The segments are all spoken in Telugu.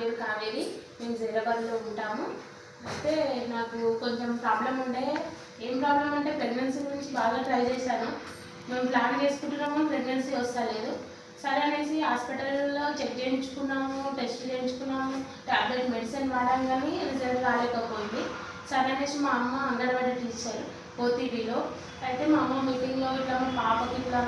పేరు కావేరి. మేము జైరాబాద్లో ఉంటాము. అయితే నాకు కొంచెం ప్రాబ్లం ఉండే. ఏం ప్రాబ్లం అంటే ప్రెగ్నెన్సీ గురించి బాగా ట్రై చేశాను. మేము ప్లాన్ చేసుకుంటున్నాము, ప్రెగ్నెన్సీ వస్తలేదు. సరే అనేసి హాస్పిటల్లో చెక్ చేయించుకున్నాము, టెస్ట్ చేయించుకున్నాము, టాబ్లెట్ మెడిసిన్ వాడాం, కానీ రిజల్ట్ రాలేకపోయింది. సరే అనేసి మా అమ్మ అంగన్వాడీ టీచర్ ఓటీబీలో. అయితే మా అమ్మ మీటింగ్లో ఇట్లా మా పాపకి ఇట్లా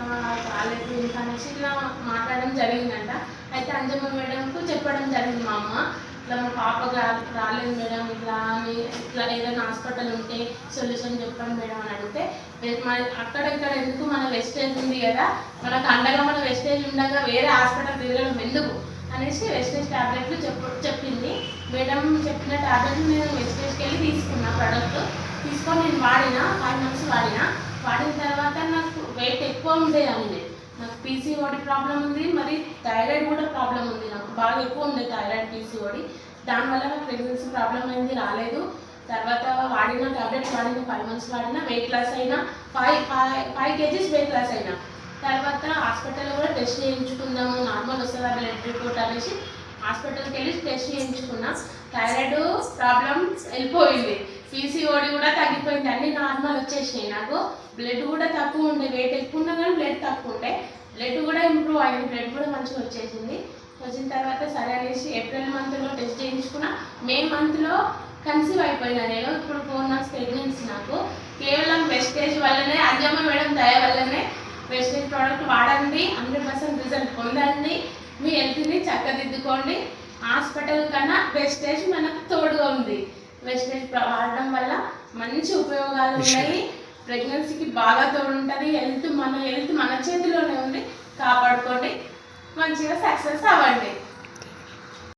రాలేదు ఇంకా అనేసి ఇట్లా మాట్లాడడం జరిగిందంట. అయితే అంజమ్మ మేడంకు చెప్పడం జరిగింది మా అమ్మ, ఇట్లా మా పాప రాలేదు మేడం, ఇట్లా ఇట్లా ఏదైనా హాస్పిటల్ ఉంటే సొల్యూషన్ చెప్పండి మేడం అని అడిగితే, అక్కడ ఇక్కడ ఎందుకు, మన వెస్టేజ్ ఉంది కదా, మనకు అండగా మన వెస్టేజ్ ఉండగా వేరే హాస్పిటల్ తిరగడం ఎందుకు అనేసి వెస్టేజ్ ట్యాబ్లెట్లు చెప్పింది మేడం. చెప్పిన ట్యాబ్లెట్లు నేను వెస్టేజ్కి వెళ్ళి తీసుకున్నా. ప్రోడక్ట్ తీసుకొని నేను వాడిన 5 months వాడిన తర్వాత నాకు వెయిట్ ఎక్కువ ఉండేదండి. నాకు పీసీఓడి ప్రాబ్లం ఉంది, మరి థైరాయిడ్ కూడా ప్రాబ్లం ఉంది. నాకు బాగా ఎక్కువ ఉంది థైరాయిడ్, పీసీఓడి. దానివల్ల నాకు ప్రెగ్నెన్సీ ప్రాబ్లం అయింది, రాలేదు. తర్వాత వాడిన ట్యాబ్లెట్స్ వాడిన 5 months వాడిన, వెయిట్ లాస్ అయినా 5 kgs వెయిట్ లాస్ అయినా. తర్వాత హాస్పిటల్లో కూడా టెస్ట్ చేయించుకుందాము, నార్మల్ వస్తుందా బ్లడ్ రిపోర్ట్ అనేసి హాస్పిటల్కి వెళ్ళి టెస్ట్ చేయించుకున్నా. థైరాయిడ్ ప్రాబ్లం వెళ్ళిపోయింది, పీసీఓడి కూడా తగ్గిపోయింది, అన్నీ నార్మల్ వచ్చేసినాయి. నాకు బ్లడ్ కూడా తక్కువ ఉండే, వెయిట్ ఎక్కువ ఉన్నా కానీ బ్లడ్ తక్కువ ఉండే. బ్లడ్ కూడా ఇంప్రూవ్ అయింది, బ్లడ్ కూడా మంచిగా వచ్చేసింది. వచ్చిన తర్వాత సరే అనేసి ఏప్రిల్ మంత్లో టెస్ట్ చేయించుకున్నా. మే మంత్లో కన్సీవ్ అయిపోయినా నేను. ఇప్పుడు 4 months ప్రెగ్నెన్సీ. నాకు కేవలం వెస్టేజ్ వల్లనే, అంజమ్మ మేడం దయ వల్లనే. వెస్టేజ్ ప్రోడక్ట్ వాడండి, 100% రిజల్ట్ పొందండి, మీ హెల్త్ని చక్కదిద్దుకోండి. హాస్పిటల్ కన్నా వెస్టేజ్ మనకు తోడుగా ఉంది. వెస్టేజ్ వాడడం వల్ల మంచి ఉపయోగాలు ఉన్నాయి. ప్రెగ్నెన్సీకి బాగా తోడుంటుంది. మన హెల్త్ మన చేతిలోనే ఉంది, కాపాడుకోండి, మంచిగా సక్సెస్ అవ్వండి.